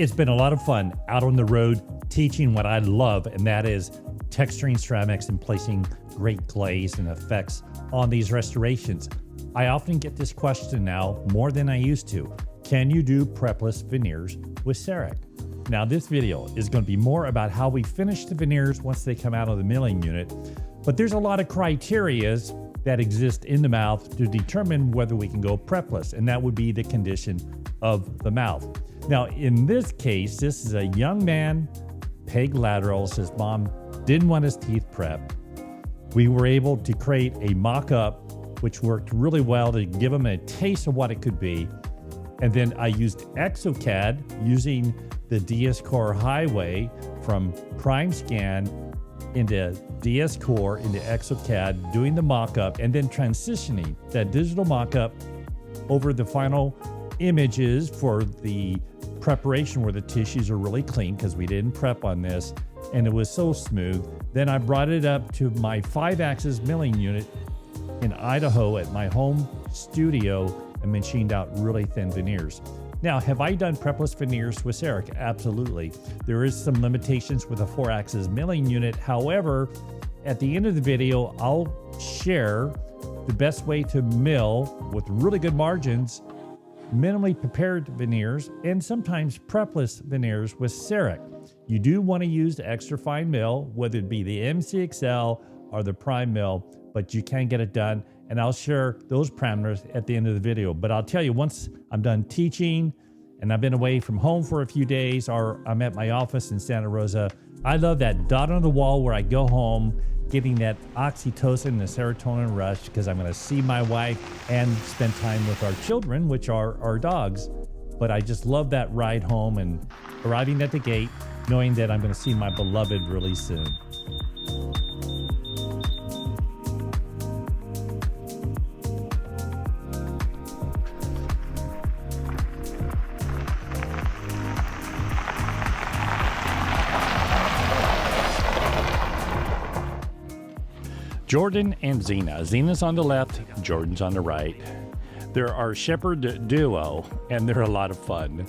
It's been a lot of fun out on the road teaching what I love, and that is texturing ceramics and placing great glaze and effects on these restorations. I often get this question now more than I used to. Can you do Prepless veneers with CEREC? Now this video is going to be more about how we finish the veneers once they come out of the milling unit, but there's a lot of criterias that exist in the mouth to determine whether we can go Prepless, and that would be the condition of the mouth. Now in this case, this is a young man, peg laterals. His mom didn't want his teeth prepped. We were able to create a mock-up which worked really well to give him a taste of what it could be. And then I used ExoCAD using the DS Core Highway from Prime Scan into DS Core into ExoCAD, doing the mock-up and then transitioning that digital mock-up over the final images for the preparation where the tissues are really clean because we didn't prep on this and it was so smooth. Then I brought it up to my 5-axis milling unit in Idaho at my home studio and machined out really thin veneers. Now, have I done Prepless veneers with CEREC? Absolutely. There is some limitations with a 4-axis milling unit. However, at the end of the video, I'll share the best way to mill with really good margins, minimally prepared veneers, and sometimes Prepless veneers with CEREC. You do want to use the extra fine mill, whether it be the MCXL or the prime mill, but you can get it done. And I'll share those parameters at the end of the video. But I'll tell you, once I'm done teaching and I've been away from home for a few days, or I'm at my office in Santa Rosa, I love that dot on the wall where I go home, getting that oxytocin and the serotonin rush because I'm going to see my wife and spend time with our children, which are our dogs. But I just love that ride home and arriving at the gate, knowing that I'm going to see my beloved really soon. Jordan and Xena. Xena's on the left, Jordan's on the right. They're our shepherd duo, and they're a lot of fun.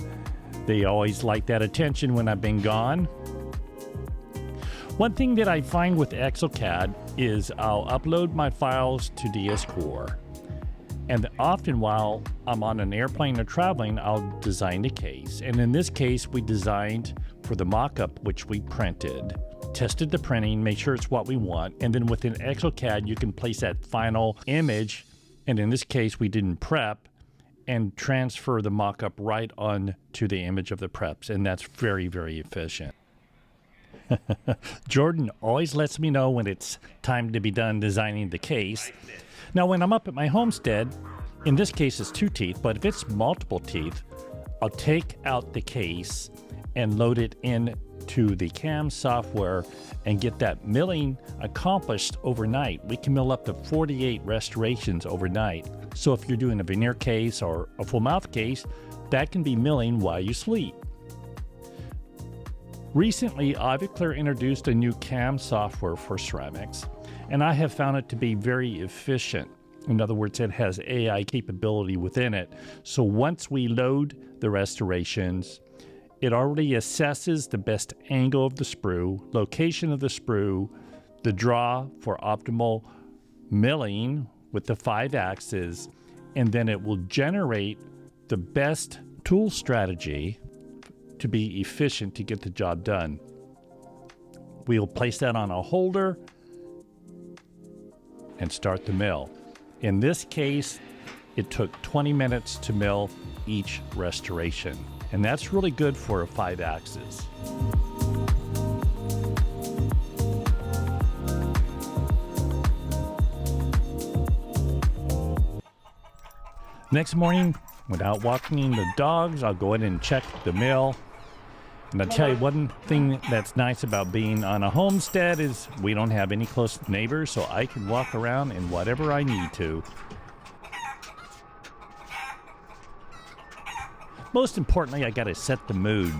They always like that attention when I've been gone. One thing that I find with ExoCAD is I'll upload my files to DS Core, and often while I'm on an airplane or traveling, I'll design the case. And in this case, we designed for the mock-up, which we printed, tested the printing, made sure it's what we want, and then within ExoCAD, you can place that final image, and in this case, we didn't prep, and transfer the mock-up right on to the image of the preps, and that's very, very efficient. Jordan always lets me know when it's time to be done designing the case. Now, when I'm up at my homestead, in this case it's 2 teeth, but if it's multiple teeth, I'll take out the case and load it in to the CAM software and get that milling accomplished overnight. We can mill up to 48 restorations overnight. So if you're doing a veneer case or a full mouth case, that can be milling while you sleep. Recently, Ivoclar introduced a new CAM software for ceramics, and I have found it to be very efficient. In other words, it has AI capability within it. So once we load the restorations, it already assesses the best angle of the sprue, location of the sprue, the draw for optimal milling with the 5 axes, and then it will generate the best tool strategy to be efficient to get the job done. We'll place that on a holder and start the mill. In this case, it took 20 minutes to mill each restoration. And that's really good for a 5-axis. Next morning, without walking the dogs, I'll go in and check the mill. And I'll tell you one thing that's nice about being on a homestead is we don't have any close neighbors, so I can walk around in whatever I need to. Most importantly, I gotta set the mood.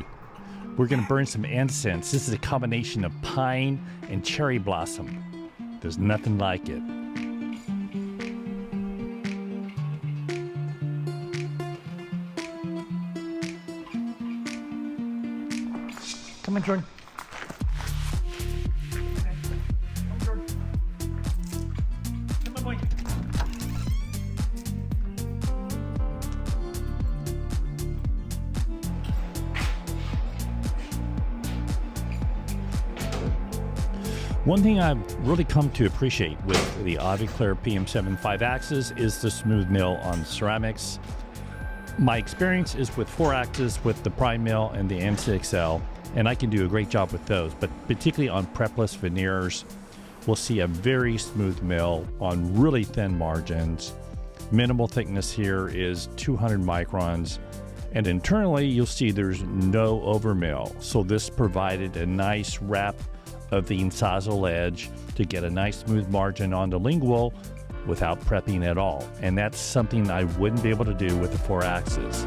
We're gonna burn some incense. This is a combination of pine and cherry blossom. There's nothing like it. Come on, Jordan. Come on, boy. One thing I've really come to appreciate with the Ivoclar PM7 5-axis is the smooth mill on ceramics. My experience is with 4-axis with the Prime Mill and the M6L, and I can do a great job with those, but particularly on Prepless veneers, we'll see a very smooth mill on really thin margins. Minimal thickness here is 200 microns, and internally you'll see there's no overmill, so this provided a nice wrap of the incisal edge to get a nice smooth margin on the lingual without prepping at all. And that's something I wouldn't be able to do with the 4-axis.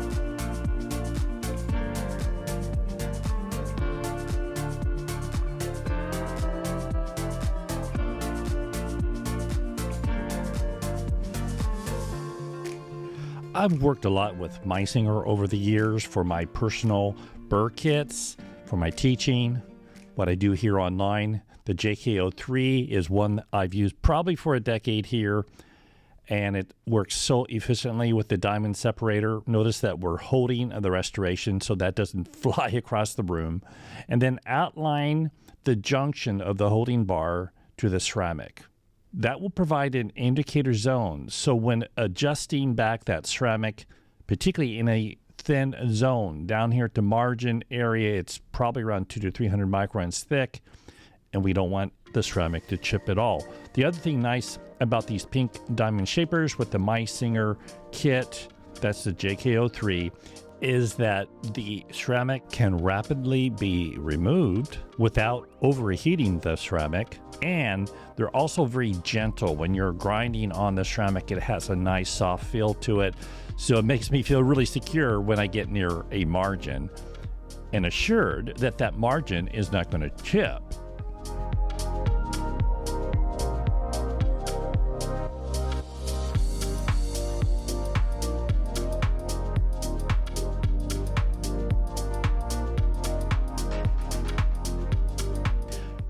I've worked a lot with MiYO over the years for my personal burr kits, for my teaching, what I do here online. The JK03 is one I've used probably for a decade here, and it works so efficiently with the diamond separator. Notice that we're holding the restoration so that doesn't fly across the room. And then outline the junction of the holding bar to the ceramic. That will provide an indicator zone. So when adjusting back that ceramic, particularly in a thin zone down here at the margin area, it's probably around 200 to 300 microns thick, and we don't want the ceramic to chip at all. The other thing nice about these pink diamond shapers with the MiYO kit, that's the JK03, is that the ceramic can rapidly be removed without overheating the ceramic, and they're also very gentle. When you're grinding on the ceramic, it has a nice soft feel to it. So it makes me feel really secure when I get near a margin and assured that that margin is not going to chip.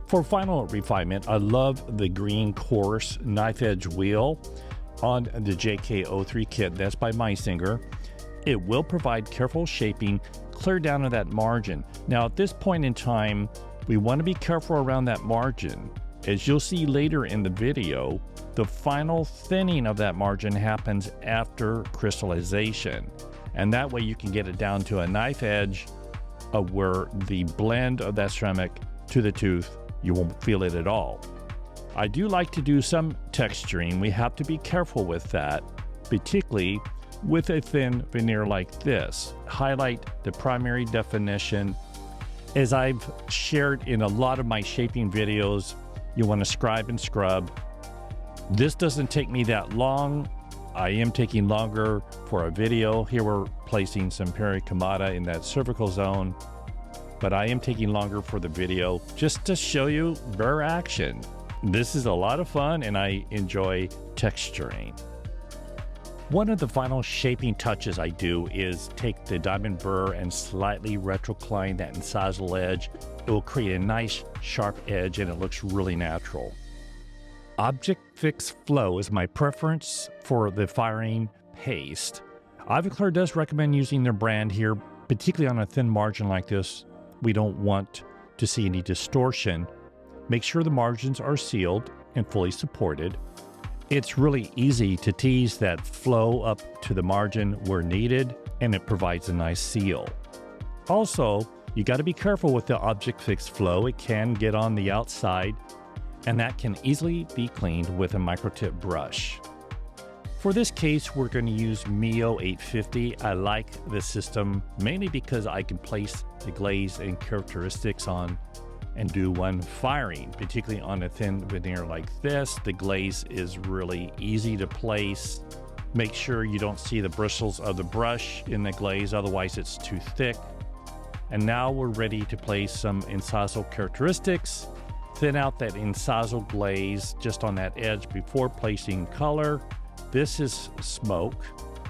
For final refinement, I love the green coarse knife edge wheel on the JK03 kit. That's by MiYO. It will provide careful shaping clear down to that margin. Now at this point in time, we want to be careful around that margin. As you'll see later in the video, the final thinning of that margin happens after crystallization. And that way you can get it down to a knife edge of where the blend of that ceramic to the tooth, you won't feel it at all. I do like to do some texturing. We have to be careful with that, particularly with a thin veneer like this. Highlight the primary definition. As I've shared in a lot of my shaping videos, you want to scribe and scrub. This doesn't take me that long. I am taking longer for a video. Here we're placing some pericommata in that cervical zone, but I am taking longer for the video just to show you burr action. This is a lot of fun and I enjoy texturing. One of the final shaping touches I do is take the diamond burr and slightly retrocline that incisal edge. It will create a nice sharp edge and it looks really natural. Object Fix Flow is my preference for the firing paste. Ivoclar does recommend using their brand here, particularly on a thin margin like this. We don't want to see any distortion. Make sure the margins are sealed and fully supported. It's really easy to tease that flow up to the margin where needed, and it provides a nice seal. Also, you got to be careful with the Object Fix Flow. It can get on the outside, and that can easily be cleaned with a microtip brush. For this case, we're going to use MiYO 850. I like this system mainly because I can place the glaze and characteristics on and do one firing, particularly on a thin veneer like this. The glaze is really easy to place. Make sure you don't see the bristles of the brush in the glaze, otherwise it's too thick. And now we're ready to place some incisal characteristics. Thin out that incisal glaze just on that edge before placing color. This is smoke.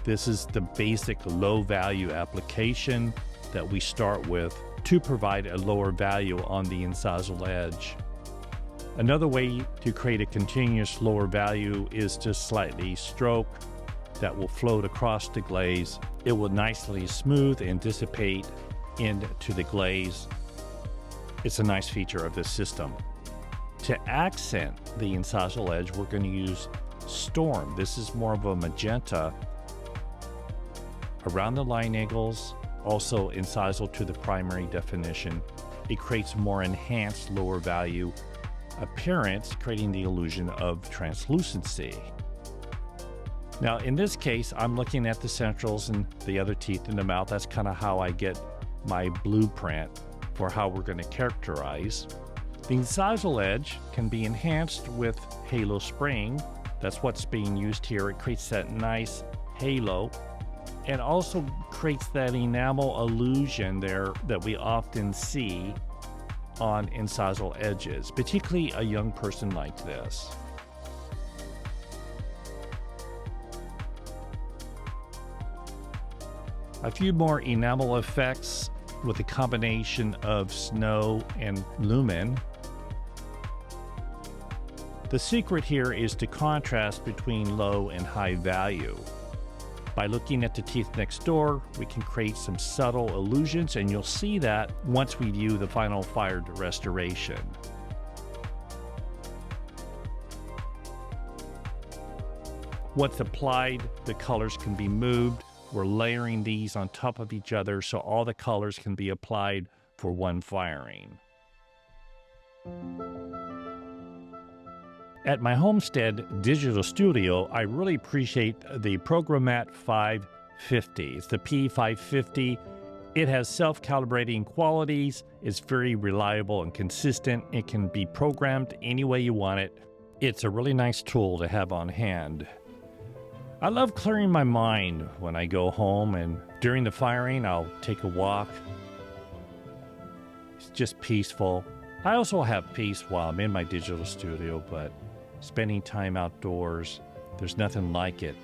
This is the basic low value application that we start with to provide a lower value on the incisal edge. Another way to create a continuous lower value is to slightly stroke that will float across the glaze. It will nicely smooth and dissipate into the glaze. It's a nice feature of this system. To accent the incisal edge, we're going to use Storm. This is more of a magenta around the line angles, also incisal to the primary definition. It creates more enhanced lower value appearance, creating the illusion of translucency. Now, in this case, I'm looking at the centrals and the other teeth in the mouth. That's kind of how I get my blueprint for how we're going to characterize. The incisal edge can be enhanced with halo spraying. That's what's being used here. It creates that nice halo and also creates that enamel illusion there that we often see on incisal edges, particularly a young person like this. A few more enamel effects with a combination of snow and lumen. The secret here is to contrast between low and high value. By looking at the teeth next door, we can create some subtle illusions, and you'll see that once we view the final fired restoration. Once applied, the colors can be moved. We're layering these on top of each other so all the colors can be applied for one firing. At my Homestead digital studio, I really appreciate the Programmat 550. It's the P550. It has self-calibrating qualities. It's very reliable and consistent. It can be programmed any way you want it. It's a really nice tool to have on hand. I love clearing my mind when I go home, and during the firing, I'll take a walk. It's just peaceful. I also have peace while I'm in my digital studio, but spending time outdoors, there's nothing like it.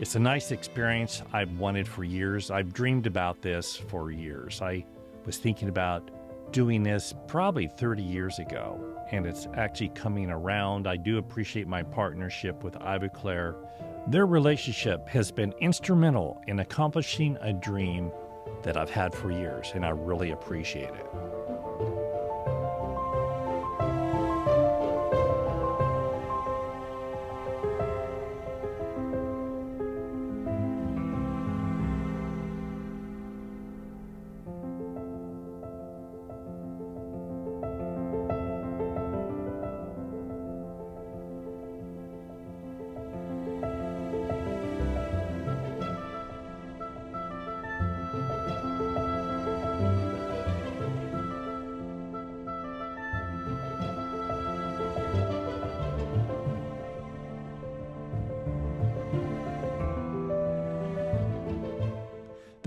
It's a nice experience I've wanted for years. I've dreamed about this for years. I was thinking about doing this probably 30 years ago, and it's actually coming around. I do appreciate my partnership with Ivoclar. Their relationship has been instrumental in accomplishing a dream that I've had for years, and I really appreciate it.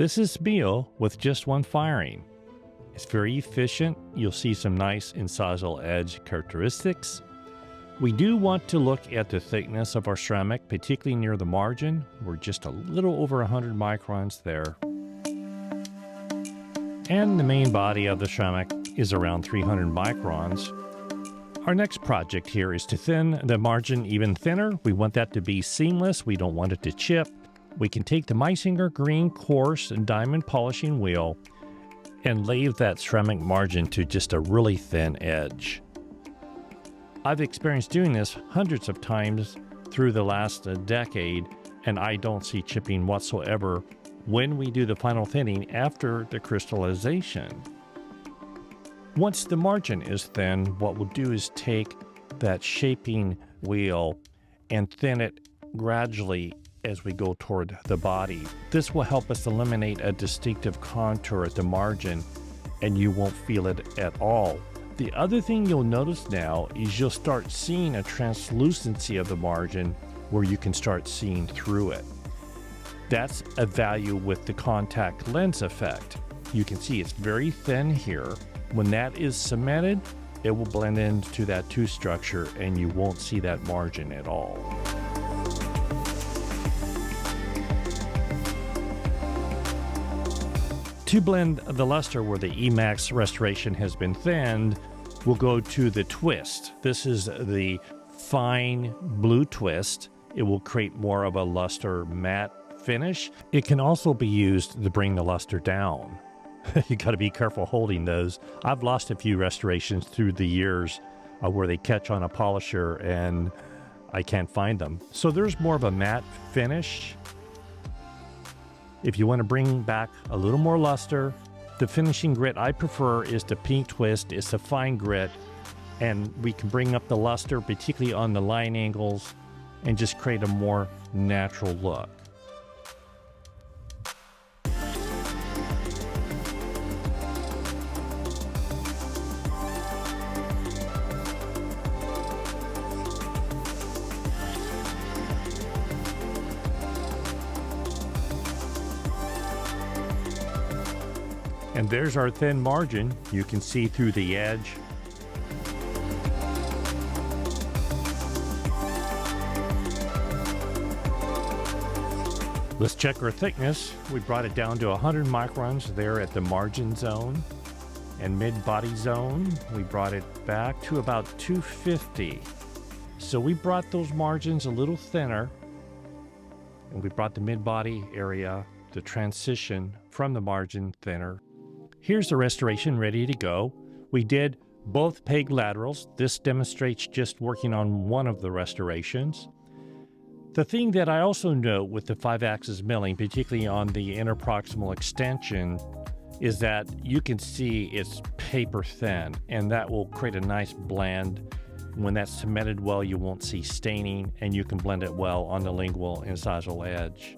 This is MiYO with just one firing. It's very efficient. You'll see some nice incisal edge characteristics. We do want to look at the thickness of our ceramic, particularly near the margin. We're just a little over 100 microns there. And the main body of the ceramic is around 300 microns. Our next project here is to thin the margin even thinner. We want that to be seamless. We don't want it to chip. We can take the Meisinger green coarse diamond polishing wheel and lave that ceramic margin to just a really thin edge. I've experienced doing this hundreds of times through the last decade, and I don't see chipping whatsoever when we do the final thinning after the crystallization. Once the margin is thin, what we'll do is take that shaping wheel and thin it gradually as we go toward the body. This will help us eliminate a distinctive contour at the margin, and you won't feel it at all. The other thing you'll notice now is you'll start seeing a translucency of the margin where you can start seeing through it. That's a value with the contact lens effect. You can see it's very thin here. When that is cemented, it will blend into that tooth structure and you won't see that margin at all. To blend the luster where the e.max restoration has been thinned, we'll go to the twist. This is the fine blue twist. It will create more of a luster matte finish. It can also be used to bring the luster down. You got to be careful holding those. I've lost a few restorations through the years where they catch on a polisher and I can't find them. So there's more of a matte finish. If you want to bring back a little more luster, the finishing grit I prefer is the pink twist. It's a fine grit, and we can bring up the luster, particularly on the line angles, and just create a more natural look. And there's our thin margin. You can see through the edge. Let's check our thickness. We brought it down to 100 microns there at the margin zone and mid-body zone. We brought it back to about 250. So we brought those margins a little thinner, and we brought the mid-body area, the transition from the margin thinner. Here's the restoration ready to go. We did both peg laterals. This demonstrates just working on one of the restorations. The thing that I also note with the 5-axis milling, particularly on the interproximal extension, is that you can see it's paper thin, and that will create a nice blend. When that's cemented well, you won't see staining, and you can blend it well on the lingual and incisal edge.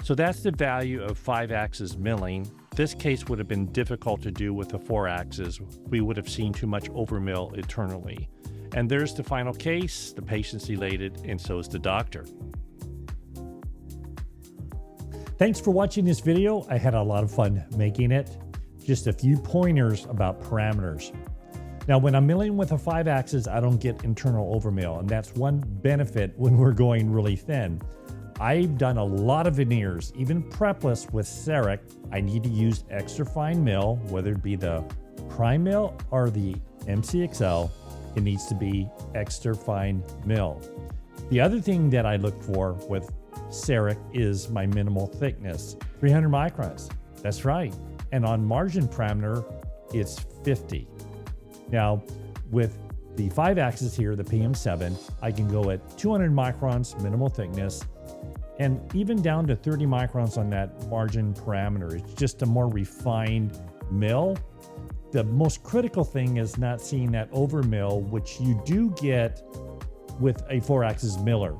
So that's the value of 5-axis milling. This case would have been difficult to do with the 4-axis. We would have seen too much overmill internally. And there's the final case. The patient's elated, and so is the doctor. Thanks for watching this video. I had a lot of fun making it. Just a few pointers about parameters. Now, when I'm milling with a 5-axis, I don't get internal overmill, and that's one benefit when we're going really thin. I've done a lot of veneers, even Prepless with CEREC. I need to use extra fine mill, whether it be the prime mill or the MCXL. It needs to be extra fine mill. The other thing that I look for with CEREC is my minimal thickness, 300 microns. That's right. And on margin parameter, it's 50. Now, with the 5-axis here, the PM7, I can go at 200 microns minimal thickness, and even down to 30 microns on that margin parameter. It's just a more refined mill. The most critical thing is not seeing that overmill, which you do get with a 4-axis miller,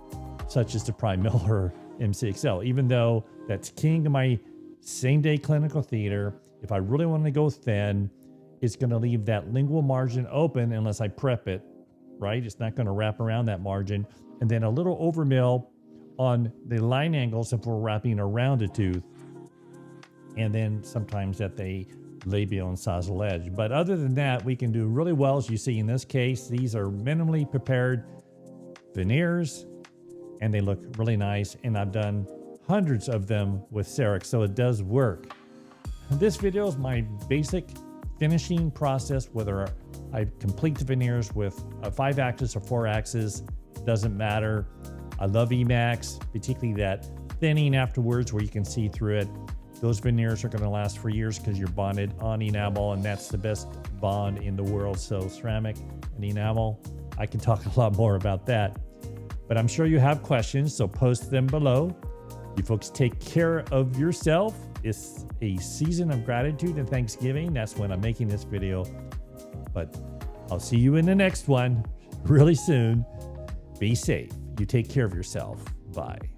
such as the prime miller MCXL. Even though that's king to my same-day clinical theater, if I really want to go thin, it's going to leave that lingual margin open unless I prep it, right? It's not going to wrap around that margin. And then a little overmill on the line angles if we're wrapping around a tooth, and then sometimes at the labial incisal edge. But other than that, we can do really well. As you see in this case, these are minimally prepared veneers, and they look really nice, and I've done hundreds of them with CEREC, so it does work. This video is my basic finishing process, whether I complete the veneers with a 5-axis or 4-axis, doesn't matter. I love e.max, particularly that thinning afterwards where you can see through it. Those veneers are going to last for years because you're bonded on enamel, and that's the best bond in the world. So ceramic and enamel, I can talk a lot more about that. But I'm sure you have questions, so post them below. You folks take care of yourself. It's a season of gratitude and Thanksgiving. That's when I'm making this video. But I'll see you in the next one really soon. Be safe. You take care of yourself. Bye.